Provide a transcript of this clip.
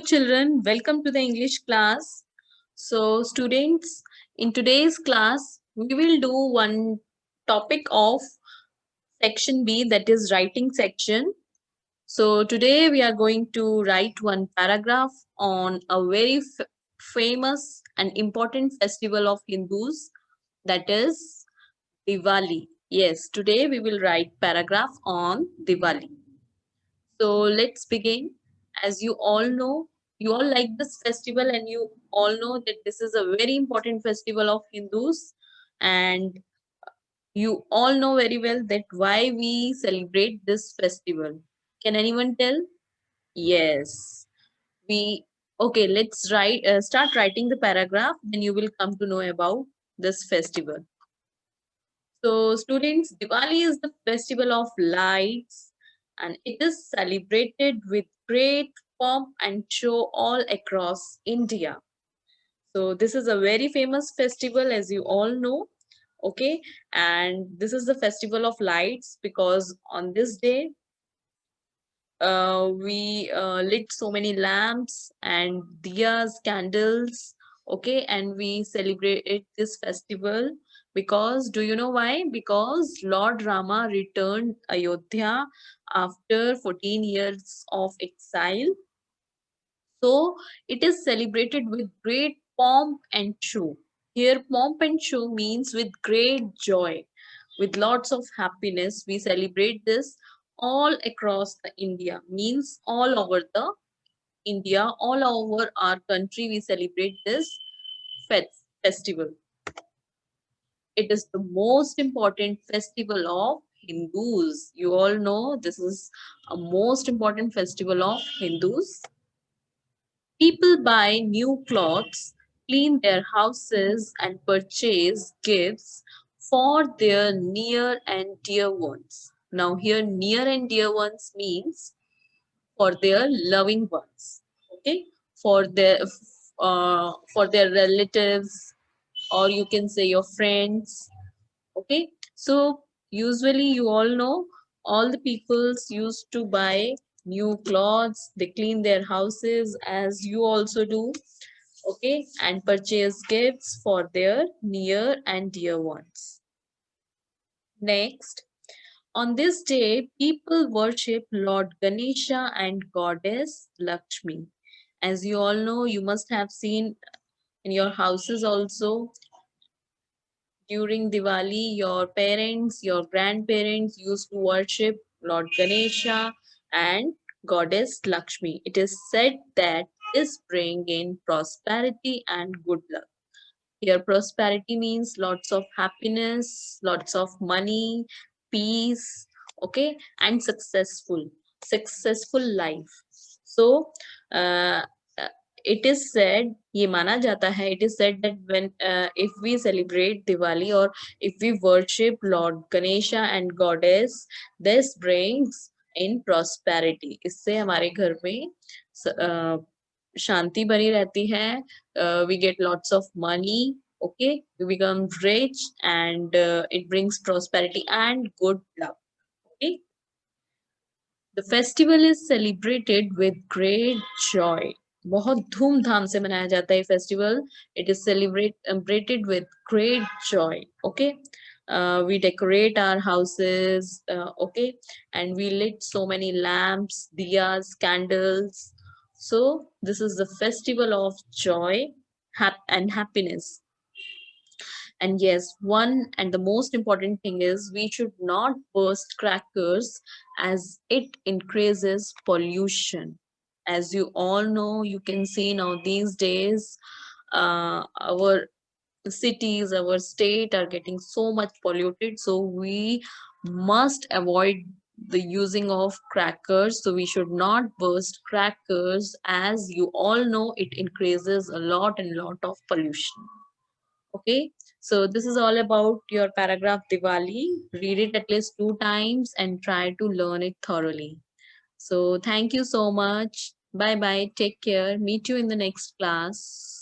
children, welcome to the English class. So students, in today's class, we will do one topic of section B, that is writing section. So today we are going to write one paragraph on a very famous and important festival of Hindus, that is Diwali. Yes, today we will write paragraph on Diwali. So let's begin. As you all know, you all like this festival, and you all know that this is a very important festival of Hindus, and you all know very well that why we celebrate this festival. Can anyone tell? Yes. We Okay, let's start writing the paragraph, then you will come to know about this festival. So, students, Diwali is the festival of lights and it is celebrated with great pomp and show all across India. So, this is a very famous festival, as you all know. Okay, and this is the festival of lights because on this day we lit so many lamps and diyas, candles. Okay, and we celebrate this festival because, do you know why? Because Lord Rama returned Ayodhya after 14 years of exile. So it is celebrated with great pomp and show. Here, pomp and show means with great joy, with lots of happiness. We celebrate this all across the India, means all over the India, all over our country. We celebrate this festival. It is the most important festival of Hindus. You all know this is a most important festival of Hindus. People buy new clothes, clean their houses, and purchase gifts for their near and dear ones. Now, here, near and dear ones means for their loving ones. Okay, for their relatives, or you can say your friends. Okay, so usually you all know all the peoples used to buy new clothes, they clean their houses as you also do. Okay, and purchase gifts for their near and dear ones. Next, on this day people worship Lord Ganesha and goddess Lakshmi. As you all know, you must have seen in your houses also, during Diwali, your parents, your grandparents used to worship Lord Ganesha and Goddess Lakshmi. It is said that this brings in prosperity and good luck. Here, prosperity means lots of happiness, lots of money, peace, okay, and successful life. So, uh, uh, it is said, ये माना जाता है, it is said that when if we celebrate Diwali or if we worship Lord Ganesha and Goddess, this brings in prosperity. इससे हमारे घर में शांति बनी रहती है. We get lots of money. Okay, we become rich, and it brings prosperity and good luck. Okay, the festival is celebrated with great joy. बहुत धूमधाम से मनाया जाता है festival. It is celebrated with great joy. Okay, we decorate our houses. Okay, and we lit so many lamps, diyas, candles. So this is the festival of joy and happiness. And yes, one and the most important thing is we should not burst crackers as it increases pollution. As you all know, you can see now these days, our cities, our state are getting so much polluted. So we must avoid the using of crackers. So we should not burst crackers, as you all know it increases a lot and lot of pollution. Okay, so this is all about your paragraph Diwali. Read it at least 2 times and try to learn it thoroughly. So thank you so much. Bye bye. Take care. Meet you in the next class.